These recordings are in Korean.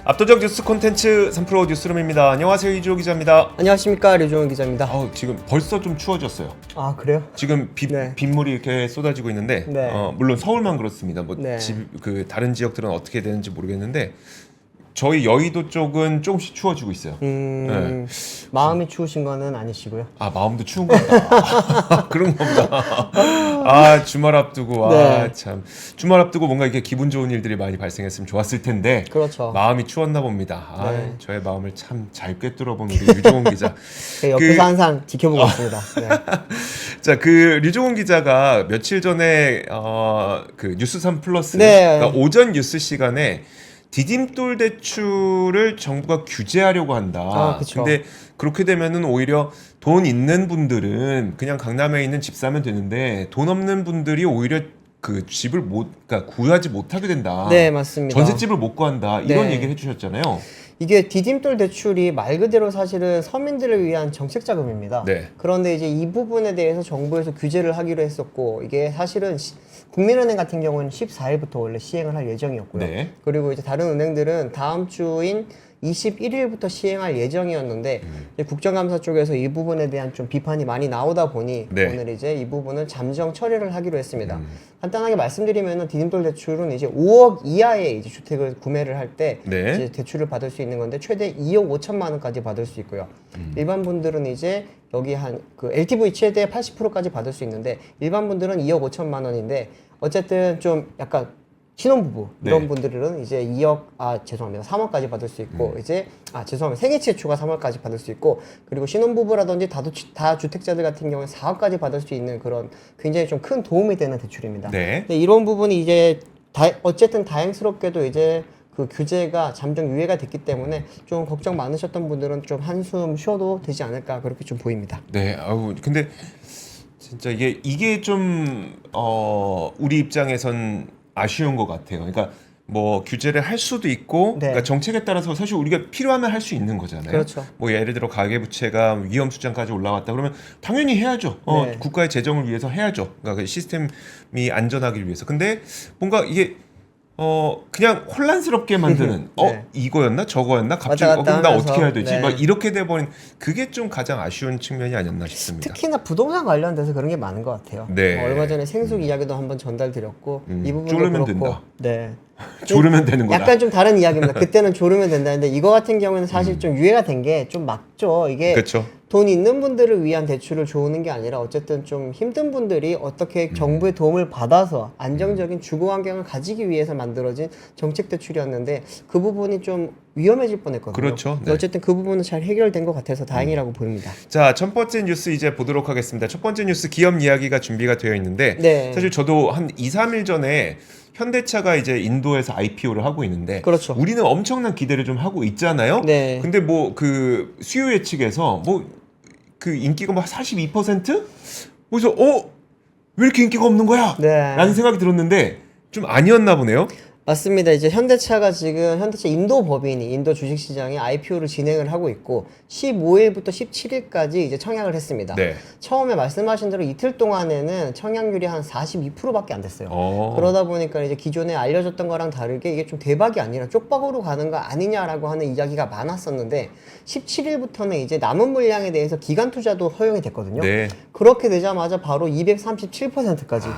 압도적 뉴스 콘텐츠 3프로 뉴스룸입니다. 안녕하세요, 이주호 기자입니다. 안녕하십니까, 류종훈 기자입니다. 지금 벌써 좀 추워졌어요. 아, 그래요? 지금 네. 빗물이 이렇게 쏟아지고 있는데 네. 물론 서울만 그렇습니다. 뭐 네. 다른 지역들은 어떻게 되는지 모르겠는데 저희 여의도 쪽은 조금씩 추워지고 있어요. 네. 마음이 추우신 거는 아니시고요. 아, 마음도 추운 거다. 그런 거보다. 주말 앞두고 네. 참 주말 앞두고 뭔가 이렇게 기분 좋은 일들이 많이 발생했으면 좋았을 텐데 그렇죠. 마음이 추웠나 봅니다. 네. 저의 마음을 참 잘 꿰뚫어본 우리 유종훈 기자. 옆에서 항상 지켜보고 있습니다. 네. 자, 류종훈 기자가 며칠 전에 그 뉴스3 플러스 네. 그러니까 오전 뉴스 시간에 디딤돌 대출을 정부가 규제하려고 한다. 그쵸. 근데 그렇게 되면은 오히려 돈 있는 분들은 그냥 강남에 있는 집 사면 되는데 돈 없는 분들이 오히려 그 집을 그러니까 구하지 못하게 된다. 네, 맞습니다. 전셋집을 못 구한다. 이런 네. 얘기를 해주셨잖아요. 이게 디딤돌 대출이 말 그대로 사실은 서민들을 위한 정책 자금입니다. 네. 그런데 이제 이 부분에 대해서 정부에서 규제를 하기로 했었고, 이게 사실은 국민은행 같은 경우는 14일부터 원래 시행을 할 예정이었고요. 네. 그리고 이제 다른 은행들은 다음 주인 21일부터 시행할 예정이었는데 이제 국정감사 쪽에서 이 부분에 대한 좀 비판이 많이 나오다 보니 네. 오늘 이제 이 부분을 잠정 처리를 하기로 했습니다. 간단하게 말씀드리면은 디딤돌 대출은 이제 5억 이하의 이제 주택을 구매를 할 때 네. 이제 대출을 받을 수 있는 건데 최대 2억 5천만 원까지 받을 수 있고요. 일반 분들은 이제 여기 한 그 LTV 최대 80%까지 받을 수 있는데 일반 분들은 2억 5천만 원인데 어쨌든 좀 약간 신혼부부 이런 네. 분들은 이제 3억까지 받을 수 있고 이제 생애치의 초과 3억까지 받을 수 있고 그리고 신혼부부라든지 다주택자들 같은 경우에 4억까지 받을 수 있는 그런 굉장히 좀 큰 도움이 되는 대출입니다. 네. 근데 이런 부분이 이제 어쨌든 다행스럽게도 이제 그 규제가 잠정 유예가 됐기 때문에 좀 걱정 많으셨던 분들은 좀 한숨 쉬어도 되지 않을까 그렇게 좀 보입니다. 네. 근데 진짜 이게 좀 우리 입장에선 아쉬운 것 같아요. 그러니까 뭐 규제를 할 수도 있고, 네. 그러니까 정책에 따라서 사실 우리가 필요하면 할 수 있는 거잖아요. 그렇죠. 뭐 예를 들어 가계부채가 위험 수준까지 올라왔다 그러면 당연히 해야죠. 네. 국가의 재정을 위해서 해야죠. 그러니까 그 시스템이 안전하기 위해서. 근데 뭔가 이게 그냥 혼란스럽게 만드는 네. 이거였나 저거였나 갑자기 왔다 갔다 그럼 나 하면서, 어떻게 해야 되지? 네. 막 이렇게 돼버린 그게 좀 가장 아쉬운 측면이 아니었나 싶습니다. 특히나 부동산 관련돼서 그런 게 많은 것 같아요. 네. 얼마 전에 생숙 이야기도 한번 전달드렸고 이 부분도 조르면 그렇고 된다. 네. 조르면 되는 거다. 약간 좀 다른 이야기입니다. 그때는 조르면 된다는데 이거 같은 경우는 사실 좀 유예가 된 게 좀 맞죠. 이게 그렇죠. 돈 있는 분들을 위한 대출을 조우는 게 아니라 어쨌든 좀 힘든 분들이 어떻게 정부의 도움을 받아서 안정적인 주거 환경을 가지기 위해서 만들어진 정책 대출이었는데 그 부분이 좀 위험해질 뻔했거든요. 그렇죠. 근데 어쨌든 그 부분은 잘 해결된 것 같아서 다행이라고 보입니다. 자, 첫 번째 뉴스 이제 보도록 하겠습니다. 첫 번째 뉴스 기업 이야기가 준비가 되어 있는데 네. 사실 저도 한 2, 3일 전에 현대차가 이제 인도에서 IPO를 하고 있는데 그렇죠. 우리는 엄청난 기대를 좀 하고 있잖아요. 네. 근데 뭐 그 수요 예측에서 뭐 그 인기가 막 42%? 그래서 왜 이렇게 인기가 없는 거야? 네. 라는 생각이 들었는데 좀 아니었나 보네요. 맞습니다. 이제 현대차 인도 법인이 인도 주식시장에 IPO를 진행을 하고 있고 15일부터 17일까지 이제 청약을 했습니다. 네. 처음에 말씀하신 대로 이틀 동안에는 청약률이 한 42%밖에 안 됐어요. 그러다 보니까 이제 기존에 알려졌던 거랑 다르게 이게 좀 대박이 아니라 쪽박으로 가는 거 아니냐라고 하는 이야기가 많았었는데 17일부터는 이제 남은 물량에 대해서 기간 투자도 허용이 됐거든요. 네. 그렇게 되자마자 바로 237%까지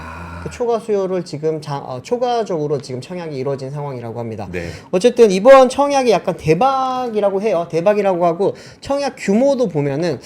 그 초과 수요를 지금 초과적으로 지금 청약이 이루어진 상황이라고 합니다. 네. 어쨌든 이번 청약이 약간 대박이라고 해요. 대박이라고 하고 청약 규모도 보면은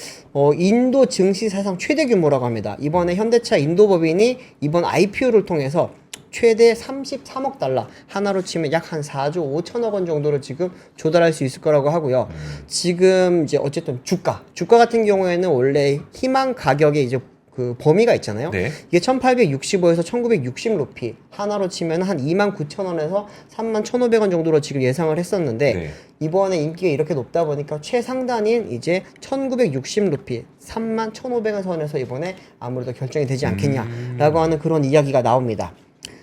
인도 증시 사상 최대 규모라고 합니다. 이번에 현대차 인도법인이 이번 IPO를 통해서 최대 33억 달러 하나로 치면 약 한 4조 5천억 원 정도를 지금 조달할 수 있을 거라고 하고요. 지금 이제 어쨌든 주가 같은 경우에는 원래 희망 가격에 이제 그 범위가 있잖아요. 네. 이게 1865에서 1960 루피 하나로 치면 한 29,000원에서 31,500원 정도로 지금 예상을 했었는데 네. 이번에 인기가 이렇게 높다 보니까 최상단인 이제 1960 루피 31,500원 선에서 이번에 아무래도 결정이 되지 않겠냐라고 하는 그런 이야기가 나옵니다.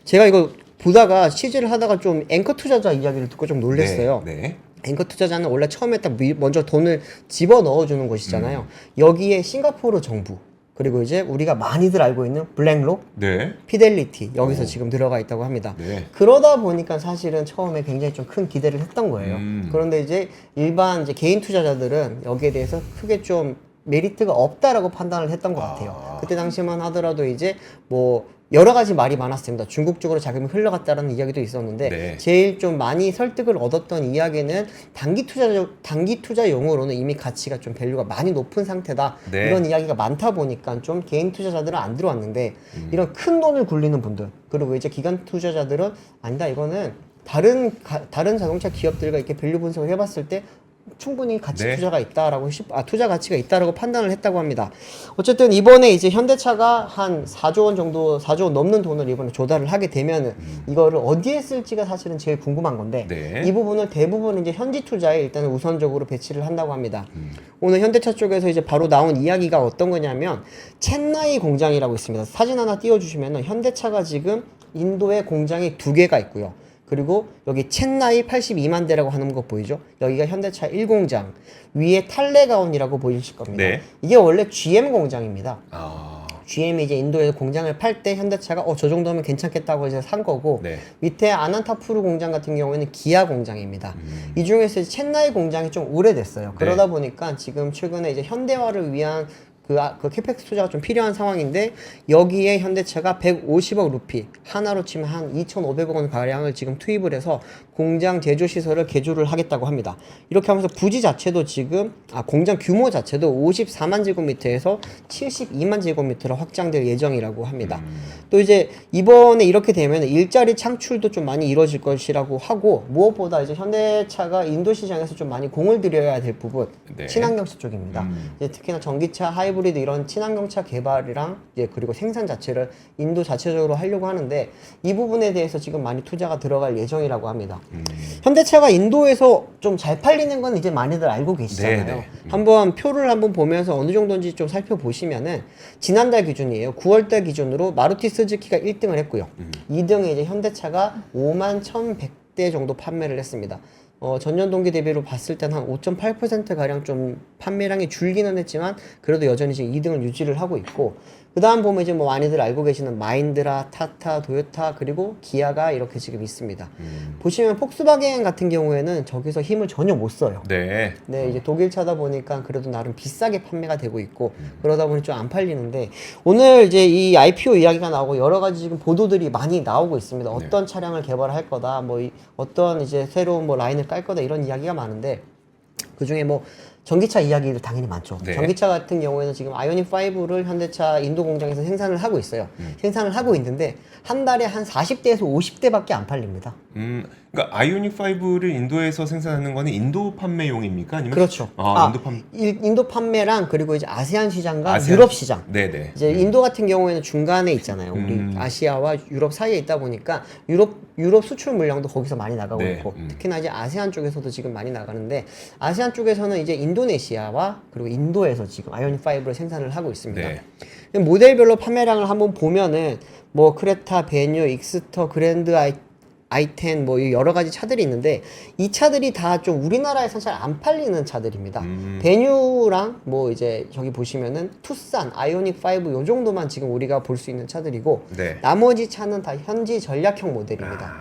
제가 이거 보다가 취재를 하다가 좀 앵커 투자자 이야기를 듣고 좀 놀랐어요. 네. 앵커 투자자는 원래 처음에 딱 먼저 돈을 집어 넣어주는 곳이잖아요. 여기에 싱가포르 정부 그리고 이제 우리가 많이들 알고 있는 블랙록, 네. 피델리티 여기서 오. 지금 들어가 있다고 합니다. 네. 그러다 보니까 사실은 처음에 굉장히 좀 큰 기대를 했던 거예요. 그런데 이제 일반 이제 개인 투자자들은 여기에 대해서 크게 좀 메리트가 없다라고 판단을 했던 것 같아요. 그때 당시만 하더라도 이제 뭐 여러 가지 말이 많았습니다. 중국 쪽으로 자금이 흘러갔다라는 이야기도 있었는데 네. 제일 좀 많이 설득을 얻었던 이야기는 단기 투자용으로는 이미 가치가 좀 밸류가 많이 높은 상태다. 네. 이런 이야기가 많다 보니까 좀 개인 투자자들은 안 들어왔는데 이런 큰 돈을 굴리는 분들 그리고 이제 기관 투자자들은 아니다 이거는 다른 자동차 기업들과 이렇게 밸류 분석을 해봤을 때 충분히 가치 네. 투자가 있다라고 투자 가치가 있다라고 판단을 했다고 합니다. 어쨌든 이번에 이제 현대차가 한 4조 원 정도 4조 원 넘는 돈을 이번에 조달을 하게 되면은 이거를 어디에 쓸지가 사실은 제일 궁금한 건데 네. 이 부분을 대부분 이제 현지 투자에 일단은 우선적으로 배치를 한다고 합니다. 오늘 현대차 쪽에서 이제 바로 나온 이야기가 어떤 거냐면 첸나이 공장이라고 있습니다. 사진 하나 띄워주시면은 현대차가 지금 인도에 공장이 2개가 있고요. 그리고 여기 첸나이 82만 대라고 하는 거 보이죠? 여기가 현대차 1공장 위에 탈레가온이라고 보이실 겁니다. 네. 이게 원래 GM 공장입니다. 아. GM이 이제 인도에 공장을 팔 때 현대차가 저 정도면 괜찮겠다고 이제 산 거고 네. 밑에 아난타푸르 공장 같은 경우에는 기아 공장입니다. 이 중에서 이제 첸나이 공장이 좀 오래됐어요. 그러다 보니까 지금 최근에 이제 현대화를 위한 그 캐펙스 투자가 좀 필요한 상황인데 여기에 현대차가 150억 루피 하나로 치면 한 2,500억 원 가량을 지금 투입을 해서 공장 제조 시설을 개조를 하겠다고 합니다. 이렇게 하면서 부지 자체도 지금 공장 규모 자체도 54만 제곱미터에서 72만 제곱미터로 확장될 예정이라고 합니다. 또 이제 이번에 이렇게 되면 일자리 창출도 좀 많이 이루어질 것이라고 하고 무엇보다 이제 현대차가 인도 시장에서 좀 많이 공을 들여야 될 부분 네. 친환경차 쪽입니다. 이제 특히나 전기차, 하이브리드 이런 친환경차 개발이랑 이제 그리고 생산 자체를 인도 자체적으로 하려고 하는데 이 부분에 대해서 지금 많이 투자가 들어갈 예정이라고 합니다. 현대차가 인도에서 좀 잘 팔리는 건 이제 많이들 알고 계시잖아요. 네, 네. 한번 표를 한번 보면서 어느 정도인지 좀 살펴보시면은 지난달 기준이에요. 9월달 기준으로 마루티 스즈키가 1등을 했고요. 2등에 이제 현대차가 5만 1,100대 정도 판매를 했습니다. 전년 동기 대비로 봤을 땐 한 5.8% 가량 좀 판매량이 줄기는 했지만 그래도 여전히 지금 2등을 유지를 하고 있고 그 다음 보면 이제 뭐 많이들 알고 계시는 마인드라, 타타, 도요타 그리고 기아가 이렇게 지금 있습니다. 보시면 폭스바겐 같은 경우에는 저기서 힘을 전혀 못 써요. 네. 네, 이제 독일 차다 보니까 그래도 나름 비싸게 판매가 되고 있고 그러다 보니 좀 안 팔리는데 오늘 이제 이 IPO 이야기가 나오고 여러 가지 지금 보도들이 많이 나오고 있습니다. 어떤 차량을 개발할 거다, 뭐 어떤 이제 새로운 뭐 라인을 깔 거다 이런 이야기가 많은데 그 중에 뭐 전기차 이야기도 당연히 많죠. 네. 전기차 같은 경우에는 지금 아이오닉 5를 현대차 인도 공장에서 생산을 하고 있어요. 생산을 하고 있는데 한 달에 한 40대에서 50대밖에 안 팔립니다. 그러니까 아이오닉 5를 인도에서 생산하는 거는 인도 판매용입니까? 아니면 그렇죠. 인도 판매. 인도 판매랑 그리고 이제 아세안 시장과 아세안 유럽 시장. 네네. 이제 인도 같은 경우에는 중간에 있잖아요. 우리 아시아와 유럽 사이에 있다 보니까 유럽 수출 물량도 거기서 많이 나가고 네. 있고 특히나 이제 아세안 쪽에서도 지금 많이 나가는데 아세안 쪽에서는 이제 인도네시아와 그리고 인도에서 지금 아이오닉 5를 생산을 하고 있습니다. 네. 모델별로 판매량을 한번 보면은 뭐 크레타, 베뉴, 익스터, 그랜드 i10 뭐 여러 가지 차들이 있는데 이 차들이 다 좀 우리나라에서 잘 안 팔리는 차들입니다. 베뉴랑 뭐 이제 저기 보시면은 투싼, 아이오닉 5 요 정도만 지금 우리가 볼 수 있는 차들이고 네. 나머지 차는 다 현지 전략형 모델입니다.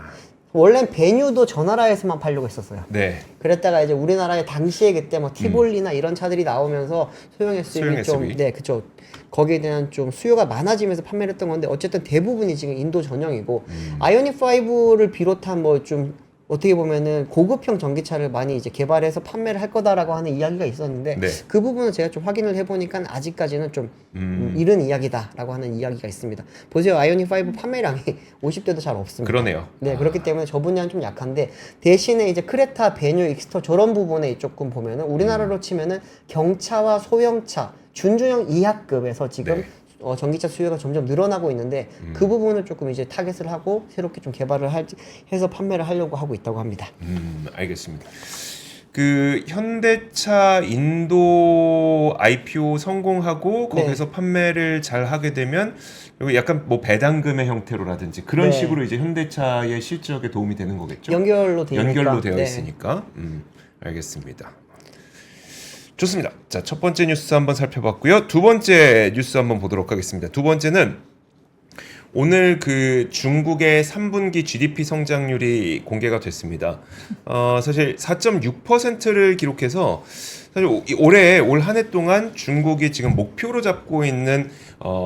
원래 베뉴도 저 나라에서만 팔려고 했었어요. 네. 그랬다가 이제 우리나라에 당시에 그때 뭐 티볼리나 이런 차들이 나오면서 소형 SUV 좀 SUV. 네, 그쵸. 거기에 대한 좀 수요가 많아지면서 판매를 했던 건데 어쨌든 대부분이 지금 인도 전용이고 아이오닉 5를 비롯한 뭐 좀 어떻게 보면은 고급형 전기차를 많이 이제 개발해서 판매를 할 거다라고 하는 이야기가 있었는데 네. 그 부분은 제가 좀 확인을 해보니까 아직까지는 좀 이른 이야기다라고 하는 이야기가 있습니다. 보세요, 아이오닉 5 판매량이 50대도 잘 없습니다. 그러네요. 네, 그렇기 때문에 저 분야는 좀 약한데 대신에 이제 크레타, 베뉴, 익스터 저런 부분에 조금 보면은 우리나라로 치면은 경차와 소형차, 준중형 이하급에서 지금 네. 전기차 수요가 점점 늘어나고 있는데 그 부분을 조금 이제 타겟을 하고 새롭게 좀 개발을 해서 판매를 하려고 하고 있다고 합니다. 알겠습니다. 그 현대차 인도 IPO 성공하고 거기서 판매를 잘 하게 되면 여기 약간 뭐 배당금의 형태로라든지 그런 네. 식으로 이제 현대차의 실적에 도움이 되는 거겠죠? 연결로 되어 연결로 있으니까. 되어 네. 있으니까. 알겠습니다. 좋습니다. 자, 첫 번째 뉴스 한번 살펴봤고요. 두 번째 뉴스 한번 보도록 하겠습니다. 두 번째는 오늘 그 중국의 3분기 GDP 성장률이 공개가 됐습니다. 사실 4.6%를 기록해서 사실 올 한 해 동안 중국이 지금 목표로 잡고 있는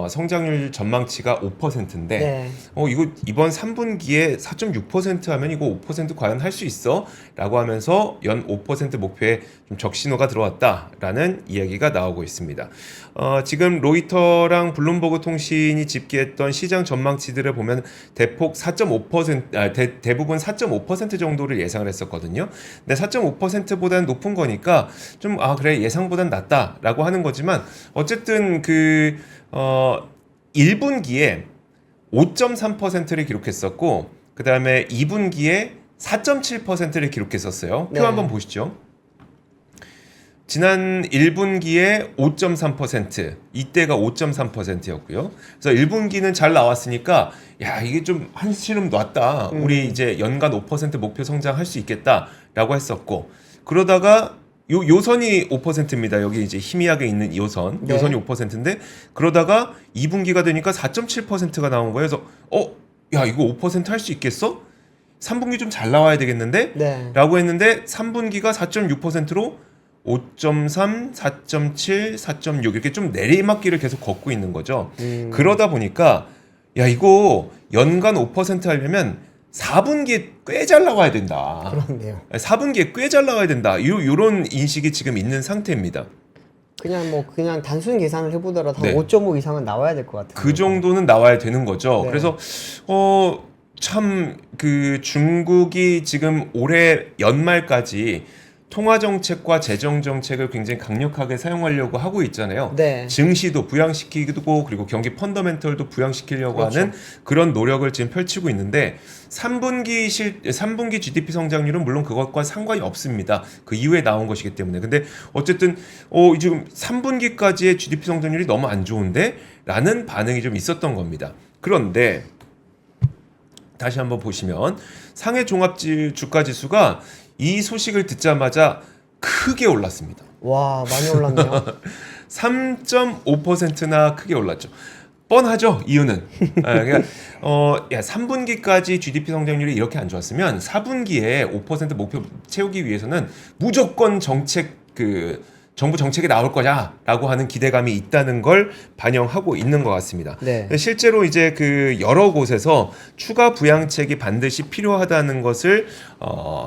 성장률 전망치가 5%인데 네. 이거 이번 3분기에 4.6% 하면 이거 5% 과연 할 수 있어? 라고 하면서 연 5% 목표에 좀 적신호가 들어왔다라는 이야기가 나오고 있습니다. 지금 로이터랑 블룸버그 통신이 집계했던 시장 전망치들을 보면 대폭 4.5% 대부분 4.5% 정도를 예상을 했었거든요. 근데 4.5%보다는 높은 거니까 좀 그래 예상보단 낫다라고 하는 거지만 어쨌든 1분기에 5.3%를 기록했었고 그 다음에 2분기에 4.7%를 기록했었어요. 표 네. 한번 보시죠. 지난 1분기에 5.3%, 이때가 5.3%였고요. 그래서 1분기는 잘 나왔으니까 야 이게 좀 한시름 놨다. 우리 이제 연간 5% 목표 성장할 수 있겠다라고 했었고 그러다가 요선이 5%입니다. 여기 이제 희미하게 있는 요선. 네. 요선이 5%인데 그러다가 2분기가 되니까 4.7%가 나온 거예요. 그래서 야 이거 5% 할 수 있겠어? 3분기 좀 잘 나와야 되겠는데? 네. 라고 했는데 3분기가 4.6%로 5.3, 4.7, 4.6 이렇게 좀 내리막길을 계속 걷고 있는 거죠. 그러다 보니까 야 이거 연간 5% 하려면 4분기에 꽤 잘 나와야 된다. 그렇네요. 4분기에 꽤 잘 나와야 된다. 요런 인식이 지금 있는 상태입니다. 그냥 단순 계산을 해보더라도 네. 한 5.5 이상은 나와야 될 것 같아요. 그 정도는 나와야 되는 거죠. 네. 그래서 참 그 중국이 지금 올해 연말까지 통화 정책과 재정 정책을 굉장히 강력하게 사용하려고 하고 있잖아요. 네. 증시도 부양시키고 그리고 경기 펀더멘털도 부양시키려고 그렇죠. 하는 그런 노력을 지금 펼치고 있는데 3분기 GDP 성장률은 물론 그것과 상관이 없습니다. 그 이후에 나온 것이기 때문에. 근데 어쨌든 지금 3분기까지의 GDP 성장률이 너무 안 좋은데 라는 반응이 좀 있었던 겁니다. 그런데 다시 한번 보시면 상해 종합 주가 지수가 이 소식을 듣자마자 크게 올랐습니다. 와, 많이 올랐네요. 3.5%나 크게 올랐죠. 뻔하죠, 이유는. 그러니까 3분기까지 GDP 성장률이 이렇게 안 좋았으면 4분기에 5% 목표 채우기 위해서는 무조건 정부 정책이 나올 거냐라고 하는 기대감이 있다는 걸 반영하고 있는 것 같습니다. 네. 실제로 이제 여러 곳에서 추가 부양책이 반드시 필요하다는 것을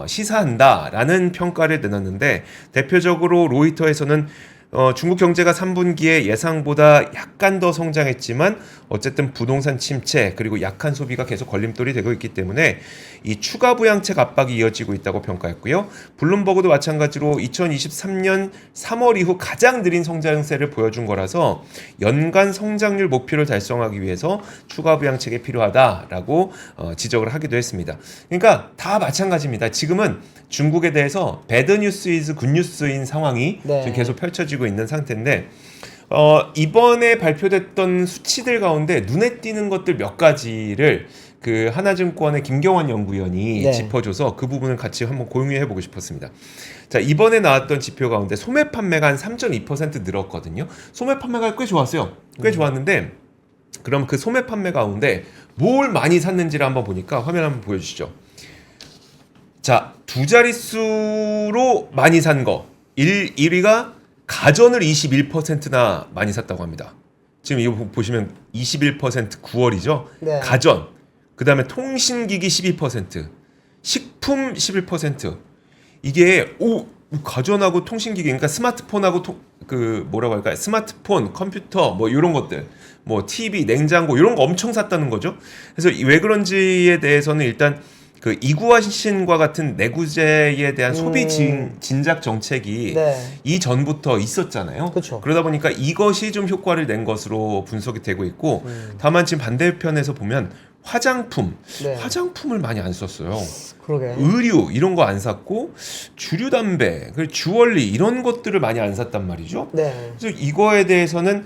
시사한다라는 평가를 내놨는데 대표적으로 로이터에서는 중국 경제가 3분기에 예상보다 약간 더 성장했지만 어쨌든 부동산 침체 그리고 약한 소비가 계속 걸림돌이 되고 있기 때문에 이 추가 부양책 압박이 이어지고 있다고 평가했고요. 블룸버그도 마찬가지로 2023년 3월 이후 가장 느린 성장세를 보여준 거라서 연간 성장률 목표를 달성하기 위해서 추가 부양책이 필요하다라고 지적을 하기도 했습니다. 그러니까 다 마찬가지입니다. 지금은 중국에 대해서 배드 뉴스 이즈 굿 뉴스인 상황이 네. 지금 계속 펼쳐지고 있는 상태인데 이번에 발표됐던 수치들 가운데 눈에 띄는 것들 몇 가지를 하나증권의 김경환 연구위원이 네. 짚어줘서 그 부분을 같이 한번 공유해보고 싶었습니다. 자, 이번에 나왔던 지표 가운데 소매 판매가 한 3.2% 늘었거든요. 소매 판매가 꽤 좋았어요. 꽤 좋았는데 그럼 그 소매 판매 가운데 뭘 많이 샀는지를 한번 보니까 화면 한번 보여주시죠. 자, 두 자릿수로 많이 산 거. 1위가 가전을 21%나 많이 샀다고 합니다. 지금 이거 보시면 21% 9월이죠. 네. 가전. 그다음에 통신기기 12%, 식품 11%. 이게 가전하고 통신기기 그러니까 스마트폰하고 뭐라고 할까요? 스마트폰, 컴퓨터 뭐 이런 것들. 뭐 TV, 냉장고 이런 거 엄청 샀다는 거죠. 그래서 왜 그런지에 대해서는 일단 이구화신과 같은 내구재에 대한 소비 진작 정책이 네. 이전부터 있었잖아요. 그쵸. 그러다 보니까 이것이 좀 효과를 낸 것으로 분석이 되고 있고 다만 지금 반대편에서 보면 네. 화장품을 많이 안 썼어요. 그러게. 의류 이런 거 안 샀고 주류 담배, 그리고 주얼리 이런 것들을 많이 안 샀단 말이죠. 네. 그래서 이거에 대해서는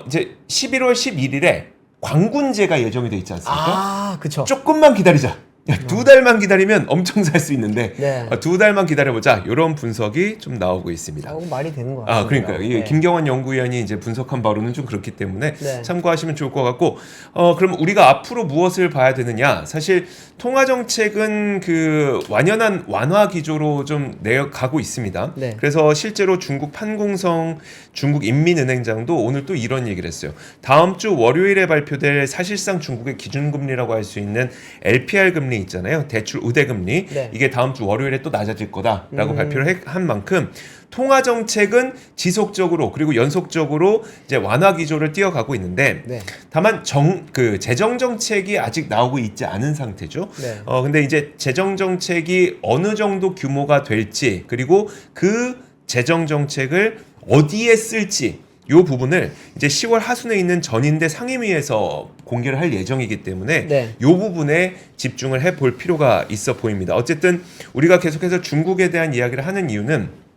이제 11월 11일에 광군제가 예정이 돼 있지 않습니까? 그쵸. 조금만 기다리자. 두 달만 기다리면 엄청 살 수 있는데 네. 두 달만 기다려보자 이런 분석이 좀 나오고 있습니다. 말이 되는 것 같아요. 그러니까요. 이 김경환 연구위원이 이제 분석한 바로는 좀 그렇기 때문에 네. 참고하시면 좋을 것 같고, 그럼 우리가 앞으로 무엇을 봐야 되느냐? 사실 통화 정책은 그 완연한 완화 기조로 좀 내가고 있습니다. 네. 그래서 실제로 중국 판공성 중국 인민은행장도 오늘 또 이런 얘기를 했어요. 다음 주 월요일에 발표될 사실상 중국의 기준금리라고 할 수 있는 LPR 금리 있잖아요. 대출 우대금리. 네. 이게 다음 주 월요일에 또 낮아질 거다라고 발표를 한 만큼 통화 정책은 지속적으로 그리고 연속적으로 이제 완화 기조를 띄어가고 있는데, 네. 다만 그 재정 정책이 아직 나오고 있지 않은 상태죠. 네. 근데 이제 재정 정책이 어느 정도 규모가 될지, 그리고 그 재정 정책을 어디에 쓸지, 이 부분을 이제 10월 하순에 있는 전인대 상임위에서 공개를 할 예정이기 때문에 네. 이 부분에 집중을 해볼 필요가 있어 보입니다. 어쨌든 우리가 계속해서 중국에 대한 이야기를 하는 이유는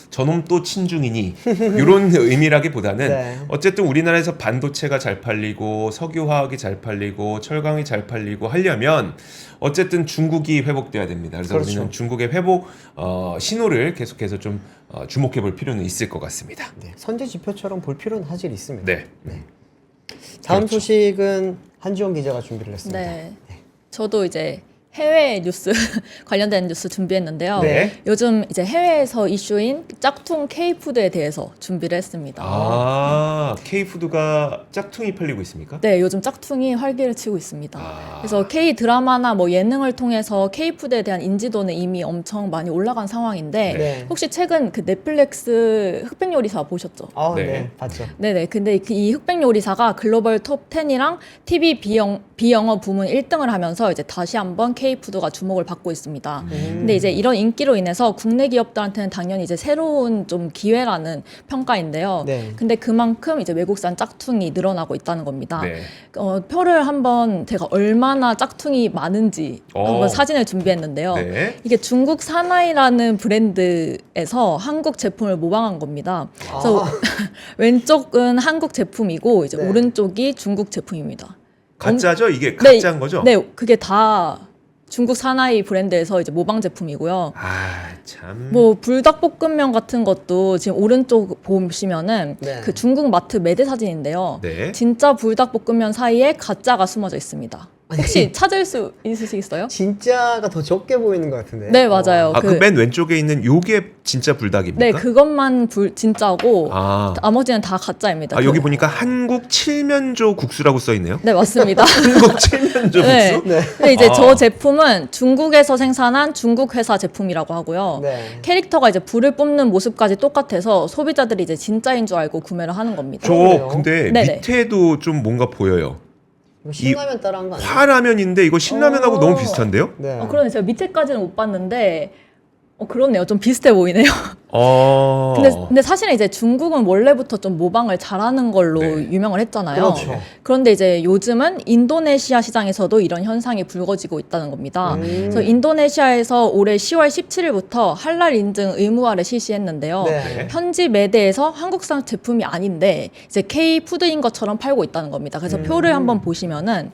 저놈 또 친중이니 이런 의미라기보다는 네. 어쨌든 우리나라에서 반도체가 잘 팔리고 석유화학이 잘 팔리고 철강이 잘 팔리고 하려면 어쨌든 중국이 회복돼야 됩니다. 그래서 그렇죠. 우리는 중국의 회복 신호를 계속해서 좀 주목해 볼 필요는 있을 것 같습니다. 네. 선제 지표처럼 볼 필요는 사실 있습니다. 네. 다음 그렇죠. 소식은 한지원 기자가 준비를 했습니다. 네. 저도 이제 해외 뉴스 관련된 뉴스 준비했는데요. 네. 요즘 이제 해외에서 이슈인 짝퉁 K푸드에 대해서 준비를 했습니다. K푸드가 짝퉁이 팔리고 있습니까? 네, 요즘 짝퉁이 활기를 치고 있습니다. 아. 그래서 K 드라마나 뭐 예능을 통해서 K푸드에 대한 인지도는 이미 엄청 많이 올라간 상황인데 네. 혹시 최근 그 넷플릭스 흑백 요리사 보셨죠? 네. 네. 봤죠. 네네. 근데 이 흑백 요리사가 글로벌 톱 10이랑 TV 비영어 부문 1등을 하면서 이제 다시 한번 K푸드가 주목을 받고 있습니다. 근데 이제 이런 인기로 인해서 국내 기업들한테는 당연히 이제 새로운 좀 기회라는 평가인데요. 네. 근데 그만큼 이제 외국산 짝퉁이 늘어나고 있다는 겁니다. 네. 표를 한번 제가 얼마나 짝퉁이 많은지 한번 사진을 준비했는데요. 네. 이게 중국 사나이라는 브랜드에서 한국 제품을 모방한 겁니다. 그래서 왼쪽은 한국 제품이고 이제 네. 오른쪽이 중국 제품입니다. 가짜죠? 이게 가짜인 거죠? 네, 그게 다 중국 사나이 브랜드에서 이제 모방 제품이고요. 참. 뭐 불닭볶음면 같은 것도 지금 오른쪽 보시면은 네. 그 중국 마트 매대 사진인데요. 네. 진짜 불닭볶음면 사이에 가짜가 숨어져 있습니다. 혹시 찾을 수 있으시겠어요? 진짜가 더 적게 보이는 것 같은데. 네, 맞아요. 그 맨 왼쪽에 있는 요게 진짜 불닭입니까? 네, 그것만 진짜고 아. 나머지는 다 가짜입니다. 여기 보니까 한국 칠면조 국수라고 써 있네요. 네, 맞습니다. 한국 칠면조 네. 국수? 네. 근데 이제 아. 저 제품은 중국에서 생산한 중국 회사 제품이라고 하고요. 네. 캐릭터가 이제 불을 뿜는 모습까지 똑같아서 소비자들이 이제 진짜인 줄 알고 구매를 하는 겁니다. 그러네요. 근데 네네. 밑에도 좀 뭔가 보여요. 이거 신라면 따라한 거 아니에요? 화라면인데 이거 신라면하고 오. 너무 비슷한데요? 네. 그러네. 제가 밑에까지는 못 봤는데 그렇네요. 좀 비슷해 보이네요. 어. 근데 사실은 이제 중국은 원래부터 좀 모방을 잘하는 걸로 네. 유명을 했잖아요. 그렇죠. 그런데 이제 요즘은 인도네시아 시장에서도 이런 현상이 불거지고 있다는 겁니다. 그래서 인도네시아에서 올해 10월 17일부터 할랄 인증 의무화를 실시했는데요. 네. 현지 매대에서 한국산 제품이 아닌데 이제 K 푸드인 것처럼 팔고 있다는 겁니다. 그래서 표를 한번 보시면은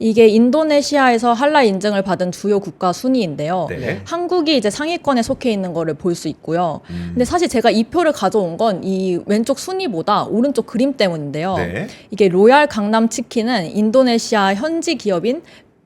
이게 인도네시아에서 할랄 인증을 받은 주요 국가 순위인데요. 네. 한국이 이제 상위권에 속해 있는 거를 볼 수 있고요. 근데 사실 제가 이 표를 가져온 건 이 왼쪽 순위보다 오른쪽 그림 때문인데요. 네. 이게 로얄 강남 치킨은 인도네시아 현지 기업인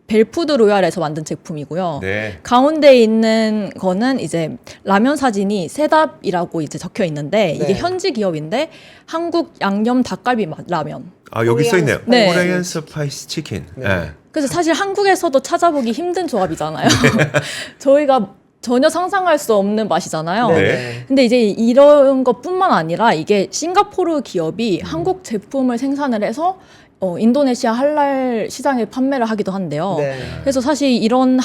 벨푸드 로얄에서 만든 제품이고요. 네. 가운데 있는 거는 이제 라면 사진이 세답이라고 이제 적혀 있는데 이게 네. 현지 기업인데 한국 양념 닭갈비 라면. 여기 써 있네요. 네. 코리안 스파이스 치킨. 네. 네. 그래서 사실 한국에서도 찾아보기 힘든 조합이잖아요. 네. 저희가 전혀 상상할 수 없는 맛이잖아요. 네. 근데 이제 이런 것뿐만 아니라 이게 싱가포르 기업이 한국 제품을 생산을 해서 인도네시아 할랄 시장에 판매를 하기도 한대요. 네. 그래서 사실 이런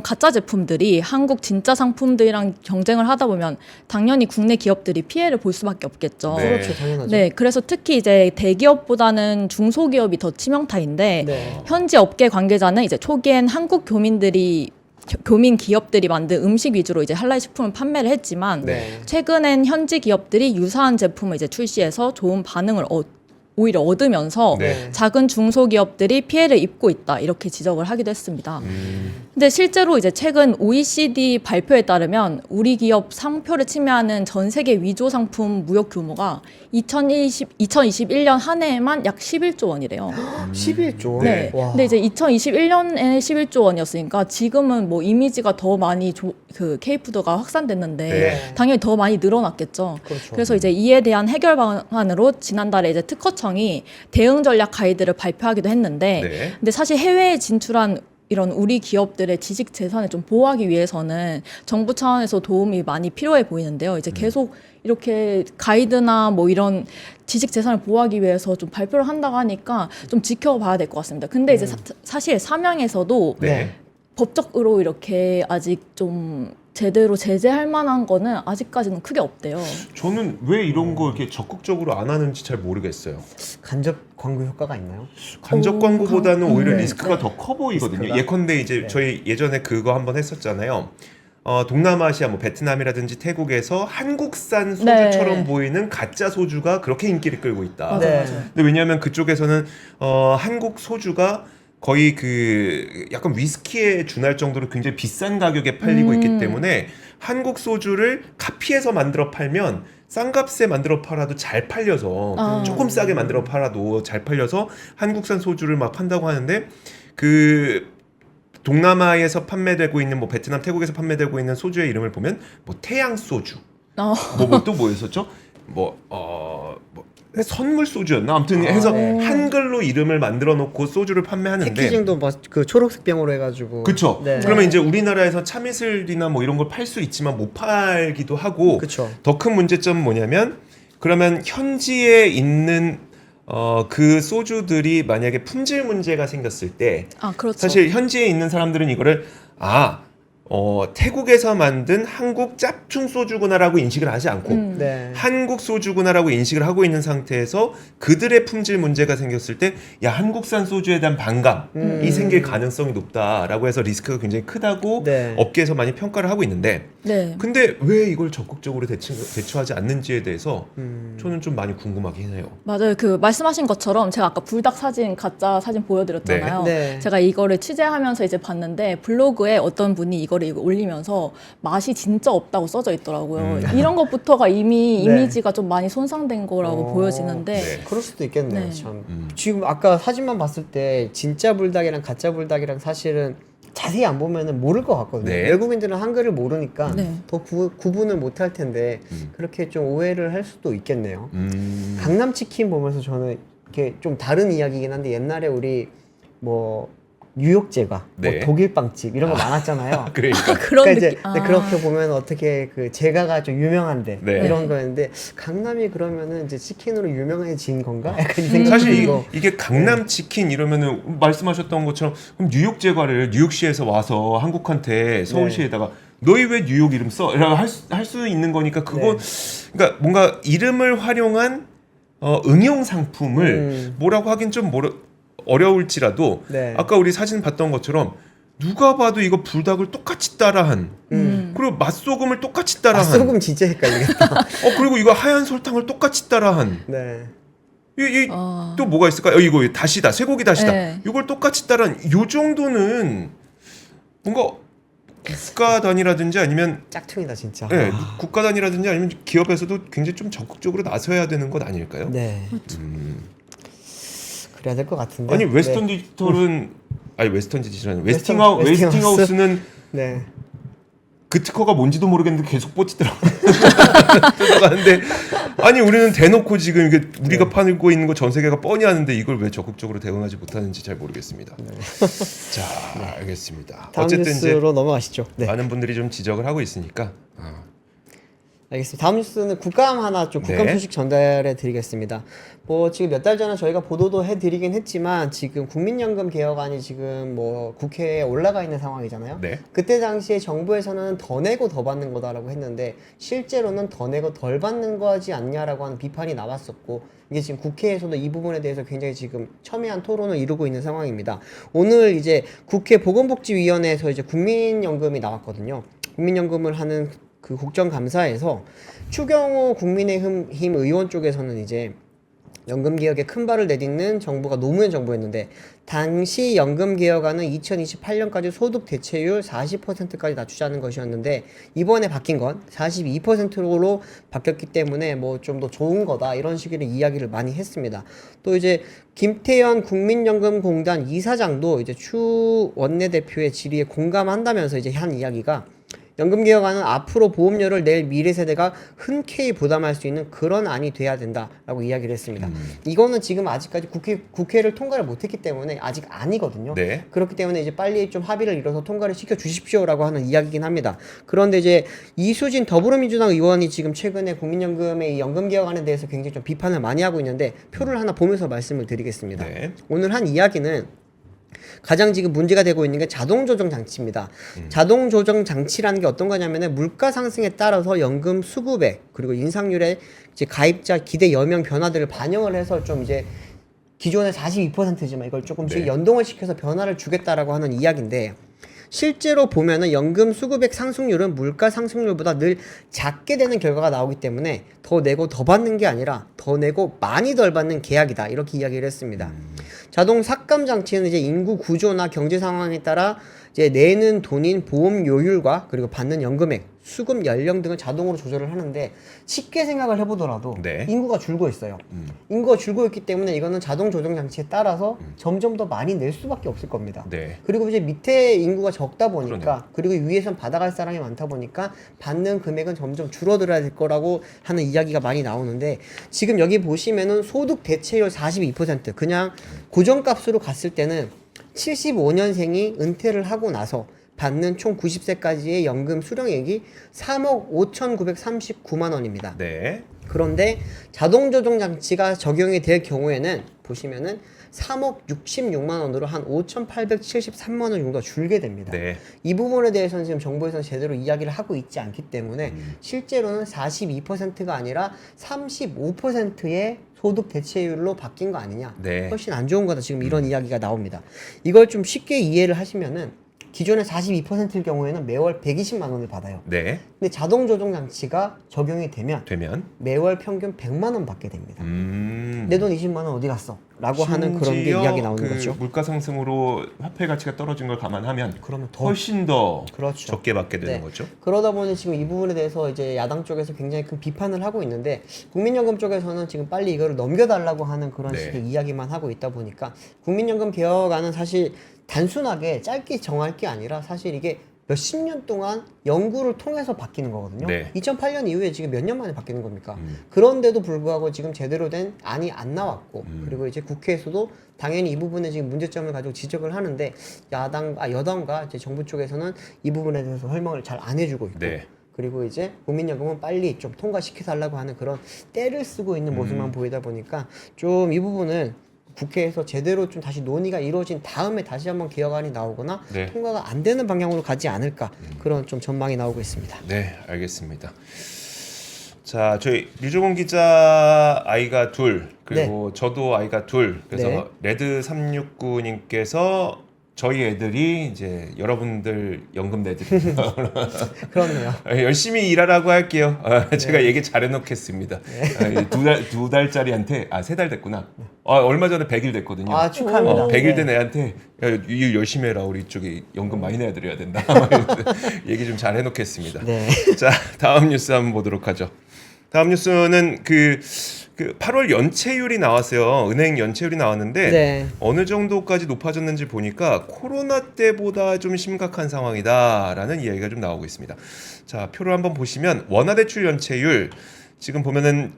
가짜 제품들이 한국 진짜 상품들이랑 경쟁을 하다 보면 당연히 국내 기업들이 피해를 볼 수밖에 없겠죠. 네. 그렇죠, 당연하죠. 네, 그래서 특히 이제 대기업보다는 중소기업이 더 치명타인데 네. 현지 업계 관계자는 이제 초기엔 한국 교민 기업들이 만든 음식 위주로 이제 할랄 식품을 판매를 했지만 네. 최근엔 현지 기업들이 유사한 제품을 이제 출시해서 좋은 반응을 오히려 얻으면서 네. 작은 중소기업들이 피해를 입고 있다 이렇게 지적을 하기도 했습니다. 근데 실제로 이제 최근 OECD 발표에 따르면 우리 기업 상표를 침해하는 전 세계 위조 상품 무역 규모가 2021년 한 해에만 약 11조 원이래요. 11조. 네. 와. 근데 이제 2021년에 11조 원이었으니까 지금은 뭐 이미지가 더 많이 그 K푸드가 확산됐는데 네. 당연히 더 많이 늘어났겠죠. 그렇죠. 그래서 이제 이에 대한 해결 방안으로 지난달에 이제 특허청이 대응 전략 가이드를 발표하기도 했는데 네. 근데 사실 해외에 진출한 이런 우리 기업들의 지식 재산을 좀 보호하기 위해서는 정부 차원에서 도움이 많이 필요해 보이는데요. 이제 계속 이렇게 가이드나 뭐 이런 지식 재산을 보호하기 위해서 좀 발표를 한다고 하니까 좀 지켜봐야 될 것 같습니다. 근데 이제 사실 삼양에서도 네. 법적으로 이렇게 아직 좀 제대로 제재할 만한 거는 아직까지는 크게 없대요. 저는 왜 이런 거 이렇게 적극적으로 안 하는지 잘 모르겠어요. 간접 광고 효과가 있나요? 간접 광고보다는 오히려 네. 리스크가 더 커 보이거든요. 리스크가? 예컨대 이제 네. 저희 예전에 그거 한번 했었잖아요. 동남아시아 뭐 베트남이라든지 태국에서 한국산 소주처럼 네. 보이는 가짜 소주가 그렇게 인기를 끌고 있다. 맞아요, 네. 맞아요. 근데 왜냐하면 그쪽에서는 한국 소주가 거의 그 약간 위스키에 준할 정도로 굉장히 비싼 가격에 팔리고 있기 때문에 한국 소주를 카피해서 만들어 팔면 싼 값에 만들어 팔아도 잘 팔려서 조금 싸게 만들어 팔아도 잘 팔려서 한국산 소주를 막 판다고 하는데 그 동남아에서 판매되고 있는 뭐 베트남, 태국에서 판매되고 있는 소주의 이름을 보면 뭐 태양 소주, 뭐 또 뭐였었죠? 뭐 선물 소주였나? 아무튼 해서 네. 한글로 이름을 만들어 놓고 소주를 판매하는데 패키징도 막 그 초록색 병으로 해가지고. 그쵸. 네. 그러면 이제 우리나라에서 참이슬이나 뭐 이런 걸 팔 수 있지만 못 팔기도 하고 그쵸. 더 큰 문제점은 뭐냐면 그러면 현지에 있는 그 소주들이 만약에 품질 문제가 생겼을 때 그렇죠. 사실 현지에 있는 사람들은 이거를 태국에서 만든 한국 짭충 소주구나라고 인식을 하지 않고 네. 한국 소주구나라고 인식을 하고 있는 상태에서 그들의 품질 문제가 생겼을 때 야 한국산 소주에 대한 반감이 생길 가능성이 높다라고 해서 리스크가 굉장히 크다고 네. 업계에서 많이 평가를 하고 있는데 네. 근데 왜 이걸 적극적으로 대처하지 않는지에 대해서 저는 좀 많이 궁금하긴 해요. 맞아요. 그 말씀하신 것처럼 제가 아까 불닭 사진 가짜 사진 보여드렸잖아요. 네. 제가 이거를 취재하면서 이제 봤는데 블로그에 어떤 분이 이거를 올리면서 맛이 진짜 없다고 써져 있더라고요. 이런 것부터가 이미 네. 이미지가 좀 많이 손상된 거라고 보여지는데 네. 그럴 수도 있겠네요. 네. 참. 지금 아까 사진만 봤을 때 진짜 불닭이랑 가짜 불닭이랑 사실은 자세히 안 보면은 모를 것 같거든요. 네. 외국인들은 한글을 모르니까 네. 더 구분을 못 할 텐데 그렇게 좀 오해를 할 수도 있겠네요. 강남 치킨 보면서 저는 이렇게 좀 다른 이야기긴 한데 옛날에 우리 뭐 뉴욕 제과, 네. 뭐 독일 빵집 이런 거 많았잖아요. 그러니까 그런 그러니까 이제 느낌. 근데 그렇게 보면 어떻게 그 제가가 좀 유명한데 네. 이런 거였는데 강남이 그러면은 이제 치킨으로 유명해진 건가? 약간 이 생각이 사실 들고. 이게 강남 치킨 이러면은 말씀하셨던 것처럼 그럼 뉴욕 제과를 뉴욕시에서 와서 한국한테 서울시에다가 너희 왜 뉴욕 이름 써? 라고 할 수 있는 거니까 그건 그러니까 뭔가 이름을 활용한 응용 상품을 뭐라고 하긴 좀 어려울지라도 네. 아까 우리 사진 봤던 것처럼 누가 봐도 이거 불닭을 똑같이 따라한 그리고 맛소금을 똑같이 따라한 맛소금 진짜 헷갈리겠다. 그리고 이거 하얀 설탕을 똑같이 따라한 네. 또 뭐가 있을까요? 이거 다시다 쇠고기 다시다 네. 이걸 똑같이 따라한 요 정도는 뭔가 국가 단위라든지 아니면 짝퉁이다 진짜. 네, 국가 단위라든지 아니면 기업에서도 굉장히 좀 적극적으로 나서야 되는 것 아닐까요? 네. 그래야 될 것 같은데. 아니 웨스턴 네. 디지털은 아니 웨스턴 디지털은 웨스팅하우스. 웨스팅하우스는 네. 그 특허가 뭔지도 모르겠는데 계속 뻗치더라고요. 아니 우리는 대놓고 지금 이게 우리가 팔고 있는 거 전 세계가 뻔히 아는데 이걸 왜 적극적으로 대응하지 못하는지 잘 모르겠습니다. 자, 알겠습니다. 다음 어쨌든 뉴스로 넘어가시죠. 네. 많은 분들이 좀 지적을 하고 있으니까 알겠습니다. 다음 뉴스는 국감 하나 좀 국감 네. 소식 전달해 드리겠습니다. 뭐 지금 몇 달 전에 저희가 보도도 해 드리긴 했지만 지금 국민연금 개혁안이 지금 뭐 국회에 올라가 있는 상황이잖아요. 네. 그때 당시에 정부에서는 더 내고 더 받는 거다라고 했는데 실제로는 더 내고 덜 받는 거지 않냐라고 하는 비판이 나왔었고 이게 지금 국회에서도 이 부분에 대해서 굉장히 지금 첨예한 토론을 이루고 있는 상황입니다. 오늘 이제 국회 보건복지위원회에서 이제 국민연금이 나왔거든요. 국민연금을 하는 그 국정감사에서 추경호 국민의힘 의원 쪽에서는 이제 연금개혁에 큰 발을 내딛는 정부가 노무현 정부였는데 당시 연금개혁안은 2028년까지 소득 대체율 40%까지 낮추자는 것이었는데 이번에 바뀐 건 42%로 바뀌었기 때문에 뭐 좀 더 좋은 거다 이런 식의 이야기를 많이 했습니다. 또 이제 김태현 국민연금공단 이사장도 이제 추 원내대표의 질의에 공감한다면서 이제 한 이야기가 연금개혁안은 앞으로 보험료를 낼 미래 세대가 흔쾌히 부담할 수 있는 그런 안이 돼야 된다라고 이야기를 했습니다. 이거는 지금 아직까지 국회를 통과를 못했기 때문에 아직 아니거든요. 네. 그렇기 때문에 이제 빨리 좀 합의를 이뤄서 통과를 시켜 주십시오라고 하는 이야기긴 합니다. 그런데 이제 이수진 더불어민주당 의원이 지금 최근에 국민연금의 이 연금개혁안에 대해서 굉장히 좀 비판을 많이 하고 있는데 표를 하나 보면서 말씀을 드리겠습니다. 네. 오늘 한 이야기는 가장 지금 문제가 되고 있는 게 자동 조정 장치입니다. 자동 조정 장치라는 게 어떤 거냐면은 물가 상승에 따라서 연금 수급액 그리고 인상률의 이제 가입자 기대 여명 변화들을 반영을 해서 좀 이제 기존의 42%지만 이걸 조금씩 네. 연동을 시켜서 변화를 주겠다라고 하는 이야기인데 실제로 보면은 연금 수급액 상승률은 물가 상승률보다 늘 작게 되는 결과가 나오기 때문에 더 내고 더 받는 게 아니라 더 내고 많이 덜 받는 계약이다 이렇게 이야기를 했습니다. 자동 삭감 장치는 이제 인구 구조나 경제 상황에 따라 이제 내는 돈인 보험료율과 그리고 받는 연금액, 수급 연령 등을 자동으로 조절을 하는데 쉽게 생각을 해보더라도 네. 인구가 줄고 있어요. 인구가 줄고 있기 때문에 이거는 자동 조정 장치에 따라서 점점 더 많이 낼 수밖에 없을 겁니다. 네. 그리고 이제 밑에 인구가 적다 보니까 그러네요. 그리고 위에선 받아갈 사람이 많다 보니까 받는 금액은 점점 줄어들어야 될 거라고 하는 이야기가 많이 나오는데 지금 여기 보시면은 소득 대체율 42% 그냥 고정값으로 갔을 때는 75년생이 은퇴를 하고 나서 받는 총 90세까지의 연금 수령액이 3억 5,939만 원입니다. 네. 그런데 자동 조정 장치가 적용이 될 경우에는 보시면은 3억 66만 원으로 한 5,873만 원 정도 줄게 됩니다. 네. 이 부분에 대해서는 지금 정부에서는 제대로 이야기를 하고 있지 않기 때문에 실제로는 42%가 아니라 35%의 소득 대체율로 바뀐 거 아니냐. 네. 훨씬 안 좋은 거다. 지금 이런 이야기가 나옵니다. 이걸 좀 쉽게 이해를 하시면은 기존의 42%일 경우에는 매월 120만 원을 받아요. 네. 근데 자동 조정 장치가 적용이 되면 되면 매월 평균 100만 원 받게 됩니다. 내 돈 20만 원 어디 갔어? 라고 하는 그런 게 심지어 이야기 나오는 그 거죠. 물가 상승으로 화폐 가치가 떨어진 걸 감안하면 그러면 더 훨씬 더 그렇죠. 적게 받게 되는 네. 거죠. 그러다 보니 지금 이 부분에 대해서 이제 야당 쪽에서 굉장히 큰 비판을 하고 있는데 국민연금 쪽에서는 지금 빨리 이거를 넘겨달라고 하는 그런 네. 식의 이야기만 하고 있다 보니까 국민연금 개혁안은 사실 단순하게 짧게 정할 게 아니라 사실 이게 몇십 년 동안 연구를 통해서 바뀌는 거거든요. 네. 2008년 이후에 지금 몇 년 만에 바뀌는 겁니까? 그런데도 불구하고 지금 제대로 된 안이 안 나왔고 그리고 이제 국회에서도 당연히 이 부분에 지금 문제점을 가지고 지적을 하는데 여당과 이제 정부 쪽에서는 이 부분에 대해서 설명을 잘 안 해주고 있고 네. 그리고 이제 국민연금은 빨리 좀 통과시켜 달라고 하는 그런 때를 쓰고 있는 모습만 보이다 보니까 좀 이 부분은 국회에서 제대로 좀 다시 논의가 이루어진 다음에 다시 한번 개혁안이 나오거나 네. 통과가 안 되는 방향으로 가지 않을까 그런 좀 전망이 나오고 있습니다. 네, 알겠습니다. 자, 저희 류종훈 기자 아이가 둘, 그리고 저도 아이가 둘. 그래서 네. 레드 369님께서 저희 애들이 이제 여러분들 연금 내드립니다. 그렇네요. 열심히 일하라고 할게요. 제가 얘기 잘 해놓겠습니다. 두 달짜리한테 3달 됐구나. 얼마 전에 100일 됐거든요. 아, 축하합니다. 100일 네. 된 애한테 일 열심히 해라. 우리 쪽에 연금 많이 내드려야 된다. 얘기 좀 잘 해놓겠습니다. 네. 자, 다음 뉴스 한번 보도록 하죠. 다음 뉴스는 그 8월 연체율이 나왔어요. 은행 연체율이 나왔는데 네. 어느 정도까지 높아졌는지 보니까 코로나 때보다 좀 심각한 상황이다라는 이야기가 좀 나오고 있습니다. 자, 표를 한번 보시면 원화대출 연체율 지금 보면은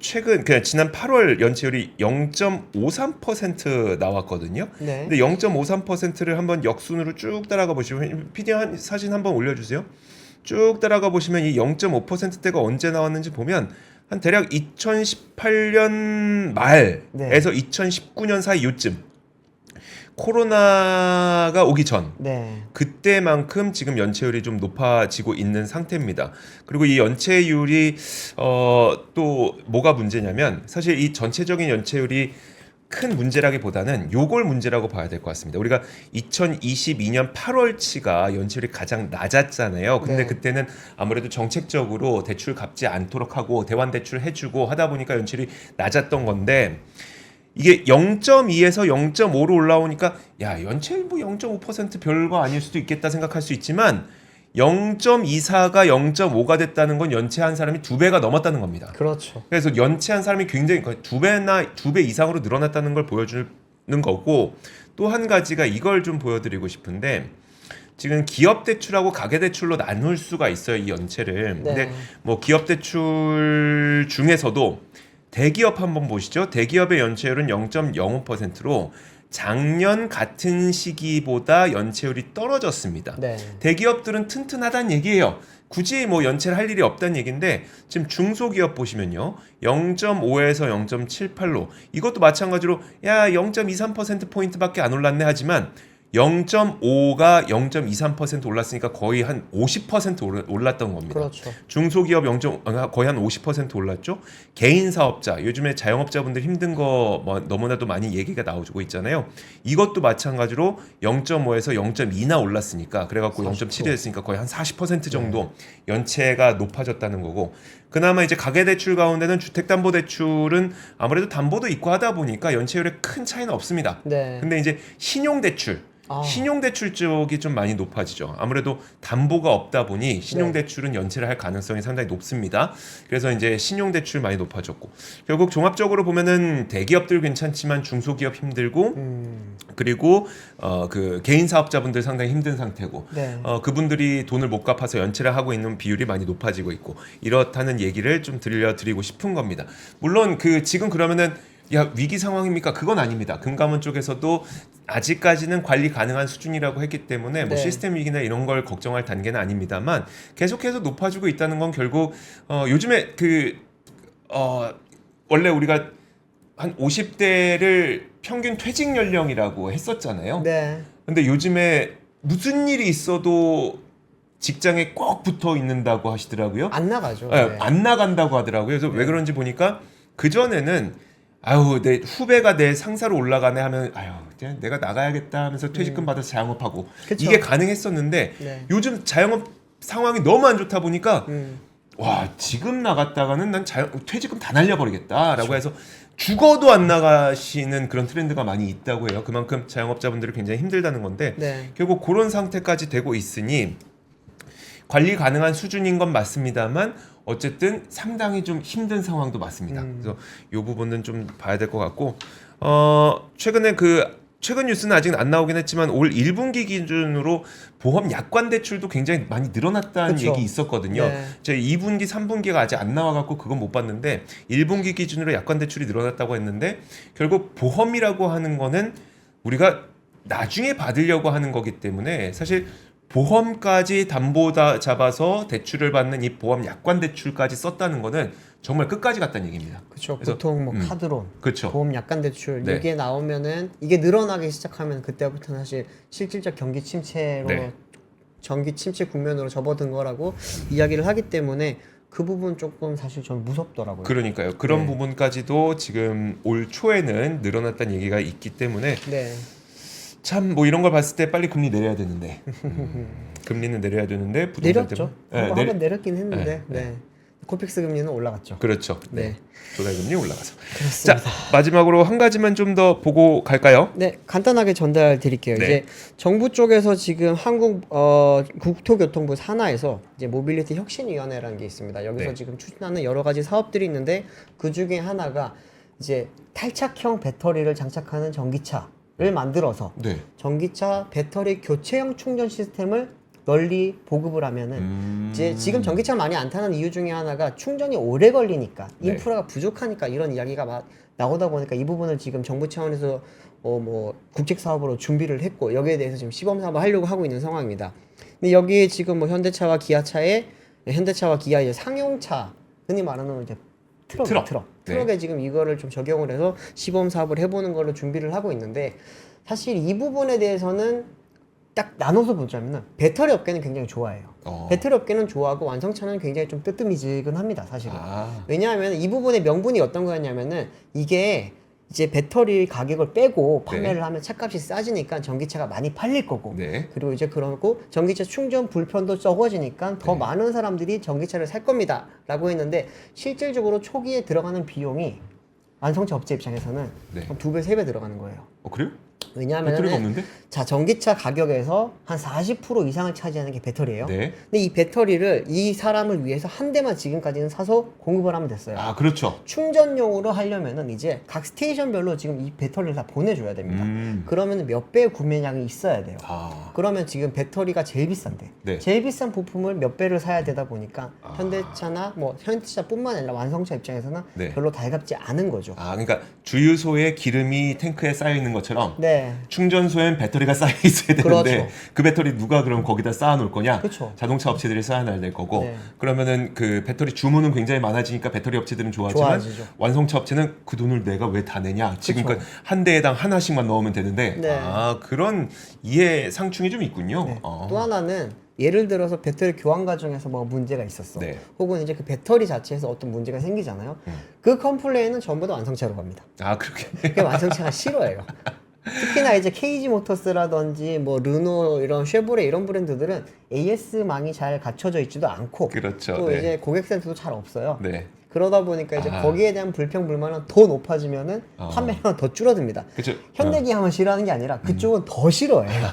그냥 지난 8월 연체율이 0.53% 나왔거든요. 네. 근데 0.53%를 한번 역순으로 쭉 따라가 보시면 PD 사진 한번 올려주세요. 쭉 따라가 보시면 이 0.5%대가 언제 나왔는지 보면 한 대략 2018년 말에서 2019년 사이 요쯤 코로나가 오기 전 네. 그때만큼 지금 연체율이 좀 높아지고 있는 상태입니다. 그리고 이 연체율이 또 뭐가 문제냐면 사실 이 전체적인 연체율이 큰 문제라기보다는 요걸 문제라고 봐야 될 것 같습니다. 우리가 2022년 8월치가 연체율이 가장 낮았잖아요. 근데 네. 그때는 아무래도 정책적으로 대출 갚지 않도록 하고 대환 대출 해주고 하다 보니까 연체율이 낮았던 건데 이게 0.2에서 0.5로 올라오니까 야 연체율 뭐 0.5% 별거 아닐 수도 있겠다 생각할 수 있지만 0.24가 0.5가 됐다는 건 연체한 사람이 2배가 넘었다는 겁니다. 그렇죠. 그래서 연체한 사람이 굉장히 2배 이상으로 늘어났다는 걸 보여주는 거고 또 한 가지가 이걸 좀 보여드리고 싶은데 지금 기업 대출하고 가계 대출로 나눌 수가 있어요 이 연체를. 네. 근데 뭐 기업 대출 중에서도 대기업 한번 보시죠. 대기업의 연체율은 0.05%로 작년 같은 시기보다 연체율이 떨어졌습니다. 네. 대기업들은 튼튼하다는 얘기예요. 굳이 뭐 연체를 할 일이 없다는 얘기인데 지금 중소기업 보시면요. 0.5에서 0.78로 이것도 마찬가지로 야 0.23%포인트밖에 안 올랐네 하지만 0.5가 0.23% 올랐으니까 거의 한 50% 올랐던 겁니다. 그렇죠. 중소기업 거의 한 50% 올랐죠. 개인 사업자, 요즘에 자영업자분들 힘든 거 뭐 너무나도 많이 얘기가 나오고 있잖아요. 이것도 마찬가지로 0.5에서 0.2나 올랐으니까 그래갖고 0.7이 됐으니까 거의 한 40% 정도 연체가 높아졌다는 거고 그나마 이제 가계대출 가운데는 주택담보대출은 아무래도 담보도 있고 하다 보니까 연체율에 큰 차이는 없습니다. 네. 근데 이제 신용대출 신용대출 쪽이 좀 많이 높아지죠. 아무래도 담보가 없다 보니 신용대출은 연체를 할 가능성이 상당히 높습니다. 그래서 이제 신용대출 많이 높아졌고 결국 종합적으로 보면은 대기업들 괜찮지만 중소기업 힘들고 그리고 그 개인 사업자분들 상당히 힘든 상태고 네. 그분들이 돈을 못 갚아서 연체를 하고 있는 비율이 많이 높아지고 있고 이렇다는 얘기를 좀 들려드리고 싶은 겁니다. 물론 그 지금 그러면은 야 위기 상황입니까? 그건 아닙니다. 금감원 쪽에서도 아직까지는 관리 가능한 수준이라고 했기 때문에 뭐 네. 시스템 위기나 이런 걸 걱정할 단계는 아닙니다만 계속해서 높아지고 있다는 건 결국 요즘에 원래 우리가 한 50대를 평균 퇴직 연령이라고 했었잖아요. 네. 근데 요즘에 무슨 일이 있어도 직장에 꼭 붙어 있는다고 하시더라고요. 안 나가죠. 네, 네. 안 나간다고 하더라고요. 그래서 왜 그런지 보니까 그 전에는 아유 내 후배가 내 상사로 올라가네 하면 아유 그냥 내가 나가야겠다 하면서 퇴직금 받아서 자영업하고 그쵸. 이게 가능했었는데 네. 요즘 자영업 상황이 너무 안 좋다 보니까 음. 와 지금 나갔다가는 난 퇴직금 다 날려버리겠다라고 해서 죽어도 안 나가시는 그런 트렌드가 많이 있다고 해요. 그만큼 자영업자분들이 굉장히 힘들다는 건데 네. 결국 그런 상태까지 되고 있으니 관리 가능한 수준인 건 맞습니다만 어쨌든 상당히 좀 힘든 상황도 맞습니다. 그래서 이 부분은 좀 봐야 될 것 같고 최근에 최근 뉴스는 아직 안 나오긴 했지만 올 1분기 기준으로 보험 약관 대출도 굉장히 많이 늘어났다는 그쵸. 얘기 있었거든요. 네. 제 2분기, 3분기가 아직 안 나와갖고 그건 못 봤는데 1분기 기준으로 약관 대출이 늘어났다고 했는데 결국 보험이라고 하는 거는 우리가 나중에 받으려고 하는 거기 때문에 사실 보험까지 담보다 잡아서 대출을 받는 이 보험 약관 대출까지 썼다는 거는 정말 끝까지 갔다는 얘기입니다. 그렇죠. 그래서, 보통 뭐 카드론, 그렇죠. 보험 약관 대출 네. 이게 나오면은 이게 늘어나기 시작하면 그때부터는 사실 실질적 경기 침체로 네. 경기 침체 국면으로 접어든 거라고 이야기를 하기 때문에 그 부분 조금 사실 좀 무섭더라고요. 그러니까요. 그런 네. 부분까지도 지금 올 초에는 늘어났다는 얘기가 있기 때문에 네. 참 뭐 이런 걸 봤을 때 빨리 금리 내려야 되는데 금리는 내려야 되는데 부동산 내렸죠. 때문에 한번 내렸긴 했는데 네, 네. 코픽스 금리는 올라갔죠. 그렇죠. 네. 조달금리 올라가서. 그렇습니다. 자 마지막으로 한 가지만 좀 더 보고 갈까요? 네, 간단하게 전달 드릴게요. 네. 이제 정부 쪽에서 지금 한국 국토교통부 산하에서 이제 모빌리티 혁신위원회라는 게 있습니다. 여기서 네. 지금 추진하는 여러 가지 사업들이 있는데 그 중에 하나가 이제 탈착형 배터리를 장착하는 전기차를 만들어서 네. 전기차 배터리 교체형 충전 시스템을 널리 보급을 하면은 이제 지금 전기차 많이 안 타는 이유 중에 하나가 충전이 오래 걸리니까 네. 인프라가 부족하니까 이런 이야기가 나오다 보니까 이 부분을 지금 정부 차원에서 뭐 국책 사업으로 준비를 했고 여기에 대해서 지금 시범 사업을 하려고 하고 있는 상황입니다. 근데 여기에 지금 뭐 현대차와 기아의 상용차 흔히 말하는 이제 트럭에 네. 지금 이거를 좀 적용을 해서 시범 사업을 해보는 걸로 준비를 하고 있는데 사실 이 부분에 대해서는 딱 나눠서 보자면은 배터리 업계는 굉장히 좋아해요. 배터리 업계는 좋아하고 완성차는 굉장히 좀 뜨뜨미지근합니다, 사실은. 왜냐하면 이 부분의 명분이 어떤 거였냐면은 이게 이제 배터리 가격을 빼고 판매를 하면 차값이 싸지니까 전기차가 많이 팔릴 거고 네. 그리고 이제 그러고 전기차 충전 불편도 적어지니까 더 많은 사람들이 전기차를 살 겁니다 라고 했는데 실질적으로 초기에 들어가는 비용이 완성차 업체 입장에서는 네. 한 2배, 3배 들어가는 거예요. 그래요? 왜냐하면 배터리가 없는데? 자, 전기차 가격에서 한 40% 이상을 차지하는 게 배터리예요. 네. 근데 이 배터리를 이 사람을 위해서 한 대만 지금까지는 사서 공급을 하면 됐어요. 아, 그렇죠. 충전용으로 하려면은 이제 각 스테이션별로 지금 이 배터리를 다 보내줘야 됩니다. 그러면 몇 배의 구매량이 있어야 돼요. 아, 그러면 지금 배터리가 제일 비싼데 네. 제일 비싼 부품을 몇 배를 사야 되다 보니까 현대차나 뭐 현대차뿐만 아니라 완성차 입장에서는 네. 별로 달갑지 않은 거죠. 아, 그러니까 주유소에 기름이 탱크에 쌓여 있는 것처럼 네. 충전소엔 배터리가 쌓여 있어야 되는데 그렇죠. 그 배터리 누가 그럼 거기다 쌓아 놓을 거냐? 그렇죠. 자동차 업체들이 쌓아놔야 될 거고 네. 그러면은 그 배터리 주문은 굉장히 많아지니까 배터리 업체들은 좋아하지만 좋아지죠. 완성차 업체는 그 돈을 내가 왜 다 내냐? 지금껏 한 대에당 하나씩만 넣으면 되는데 네. 아, 그런 이해 상충이 좀 있군요. 네. 또 하나는 예를 들어서 배터리 교환 과정에서 뭐 문제가 있었어. 네. 혹은 이제 그 배터리 자체에서 어떤 문제가 생기잖아요. 그 컴플레인은 전부 다 완성차로 갑니다. 아, 그렇게. 그게 완성차가 싫어해요. 특히나 이제 KG 모터스라든지 뭐 르노 이런 쉐보레 이런 브랜드들은 AS망이 잘 갖춰져 있지도 않고 그렇죠. 또 네. 이제 고객센터도 잘 없어요. 네. 그러다 보니까 이제 아. 거기에 대한 불평 불만은 더 높아지면은 판매량은 더 줄어듭니다. 그렇죠. 현대기아만 싫어하는 게 아니라 그쪽은 더 싫어해요.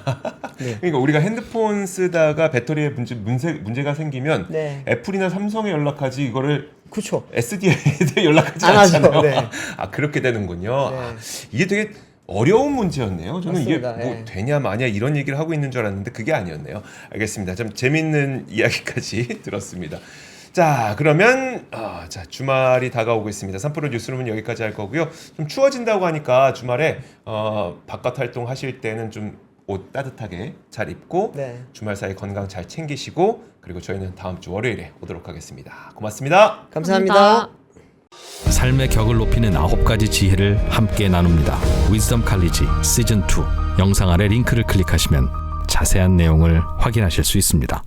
네. 그러니까 우리가 핸드폰 쓰다가 배터리에 문제가 생기면 네. 애플이나 삼성에 연락하지 이거를 그렇죠. SDI에 연락하지 안 하죠. 않잖아요. 네. 아, 그렇게 되는군요. 네. 아, 이게 되게 어려운 문제였네요. 저는 맞습니다. 이게 뭐 예. 되냐 마냐 이런 얘기를 하고 있는 줄 알았는데 그게 아니었네요. 알겠습니다. 좀 재밌는 이야기까지 들었습니다. 자, 그러면 자, 주말이 다가오고 있습니다. 3프로 뉴스룸은 여기까지 할 거고요. 좀 추워진다고 하니까 주말에 바깥 활동 하실 때는 좀 옷 따뜻하게 잘 입고 네. 주말 사이 건강 잘 챙기시고 그리고 저희는 다음 주 월요일에 오도록 하겠습니다. 고맙습니다. 감사합니다. 삶의 격을 높이는 9가지 지혜를 함께 나눕니다. 위즈덤 칼리지 시즌 2 영상 아래 링크를 클릭하시면 자세한 내용을 확인하실 수 있습니다.